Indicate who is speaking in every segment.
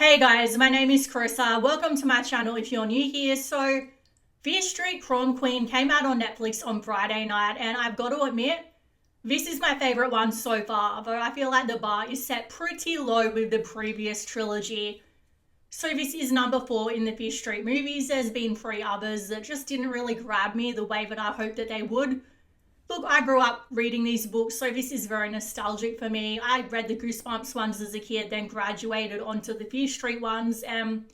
Speaker 1: Hey guys, my name is Carissa. Welcome to my channel if you're new here. So, Fear Street Prom Queen came out on Netflix on Friday night, and I've got to admit, this is my favourite one so far, though I feel like the bar is set pretty low with the previous trilogy. So this is number 4 in the Fear Street movies. There's been 3 others that just didn't really grab me the way that I hoped that they would. Look, I grew up reading these books, so this is very nostalgic for me. I read the Goosebumps ones as a kid, then graduated onto the Fear Street ones, and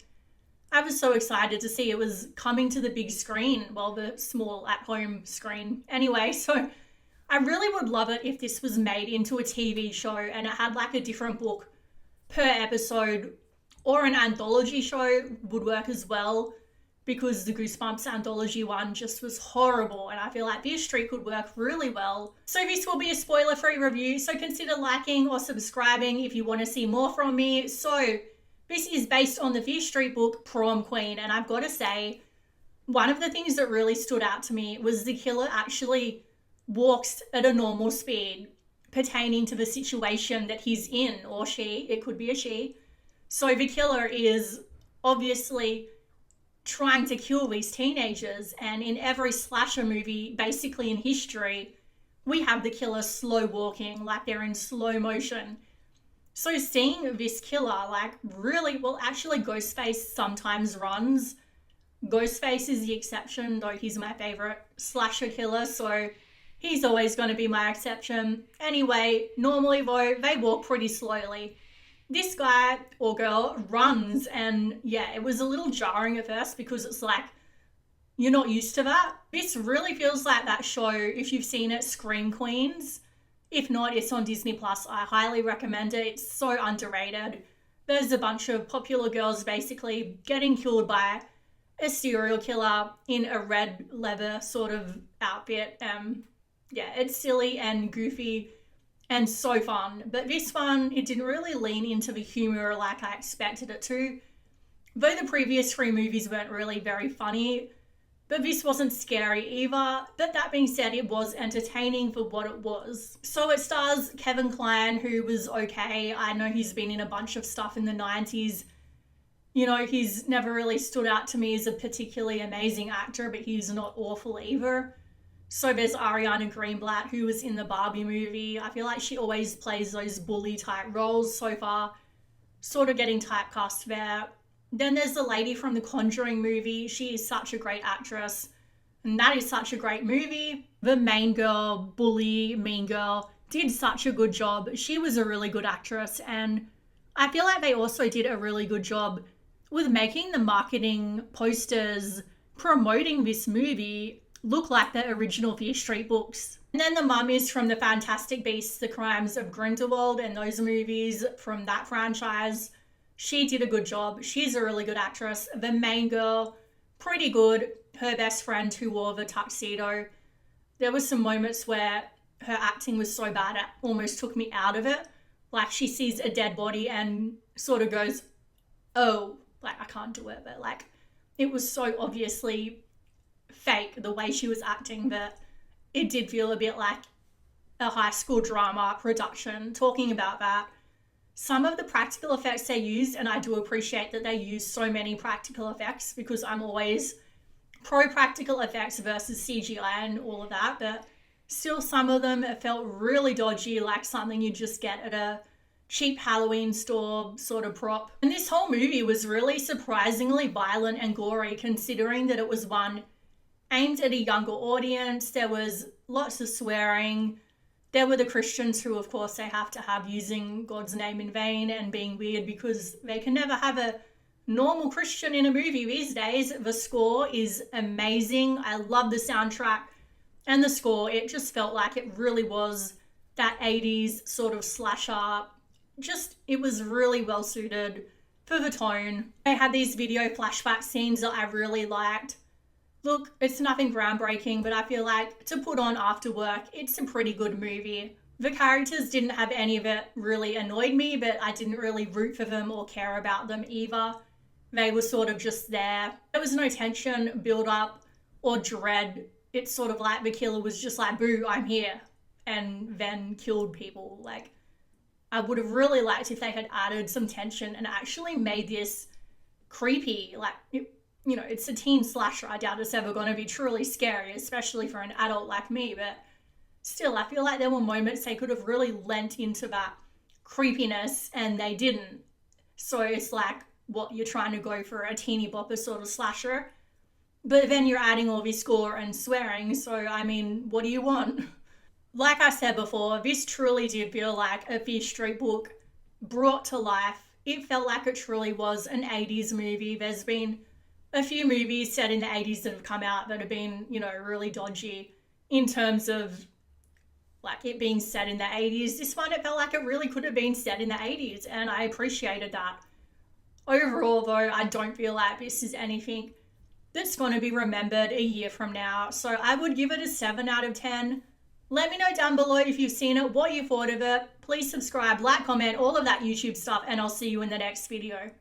Speaker 1: I was so excited to see it was coming to the big screen, well, the small at-home screen. Anyway, so I really would love it if this was made into a TV show and it had like a different book per episode, or an anthology show would work as well, because the Goosebumps anthology one just was horrible, and I feel like Fear Street could work really well. So this will be a spoiler-free review, so consider liking or subscribing if you want to see more from me. So this is based on the Fear Street book Prom Queen, and I've got to say, one of the things that really stood out to me was the killer actually walks at a normal speed pertaining to the situation that he's in, or she, it could be a she. So the killer is obviously trying to kill these teenagers, and in every slasher movie basically in history, we have the killer slow walking, like they're in slow motion. So seeing this killer like really, well, actually Ghostface sometimes runs. Ghostface is the exception, though he's my favorite slasher killer, so he's always going to be my exception. Anyway, normally though, they walk pretty slowly. This guy or girl runs, and yeah, it was a little jarring at first because it's like, you're not used to that. This really feels like that show, if you've seen it, Scream Queens. If not, it's on Disney Plus. I highly recommend it. It's so underrated. There's a bunch of popular girls basically getting killed by a serial killer in a red leather sort of outfit. Yeah, it's silly and goofy and so fun. But this one, it didn't really lean into the humor like I expected it to. Though the previous 3 movies weren't really very funny, but this wasn't scary either. But that being said, it was entertaining for what it was. So it stars Kevin Kline, who was okay. I know he's been in a bunch of stuff in the 90s. You know, he's never really stood out to me as a particularly amazing actor, but he's not awful either. So there's Ariana Greenblatt, who was in the Barbie movie. I feel like she always plays those bully type roles so far, sort of getting typecast there. Then there's the lady from the Conjuring movie. She is such a great actress, and that is such a great movie. The main girl, bully, mean girl, did such a good job. She was a really good actress, and I feel like they also did a really good job with making the marketing posters promoting this movie look like the original Fear Street books. And then the mum is from the Fantastic Beasts, The Crimes of Grindelwald, and those movies from that franchise. She did a good job. She's a really good actress. The main girl, pretty good. Her best friend who wore the tuxedo. There was some moments where her acting was so bad it almost took me out of it. Like, she sees a dead body and sort of goes, oh, like, I can't do it. But like, it was so obviously fake the way she was acting that it did feel a bit like a high school drama production. Talking about that, some of the practical effects they used, and I do appreciate that they use so many practical effects because I'm always pro practical effects versus CGI and all of that, but still some of them it felt really dodgy, like something you just get at a cheap Halloween store sort of prop. And this whole movie was really surprisingly violent and gory, considering that it was one aimed at a younger audience. There was lots of swearing. There were the Christians who, of course, they have to have using God's name in vain and being weird because they can never have a normal Christian in a movie these days. The score is amazing. I love the soundtrack and the score. It just felt like it really was that 80s sort of slasher. Just, it was really well suited for the tone. They had these video flashback scenes that I really liked. Look, it's nothing groundbreaking, but I feel like to put on after work, it's a pretty good movie. The characters didn't have any of it really annoyed me, but I didn't really root for them or care about them either. They were sort of just there. There was no tension, build up, or dread. It's sort of like the killer was just like, boo, I'm here, and then killed people. Like, I would have really liked if they had added some tension and actually made this creepy. Like, it's a teen slasher. I doubt it's ever going to be truly scary, especially for an adult like me. But still, I feel like there were moments they could have really lent into that creepiness and they didn't. So it's like, what, you're trying to go for a teeny bopper sort of slasher, but then you're adding all this gore and swearing. So, I mean, what do you want? Like I said before, this truly did feel like a Fear Street book brought to life. It felt like it truly was an 80s movie. There's been a few movies set in the 80s that have come out that have been, really dodgy in terms of like it being set in the 80s. This one, it felt like it really could have been set in the 80s, and I appreciated that. Overall, though, I don't feel like this is anything that's going to be remembered a year from now. So I would give it a 7 out of 10. Let me know down below if you've seen it, what you thought of it. Please subscribe, like, comment, all of that YouTube stuff, and I'll see you in the next video.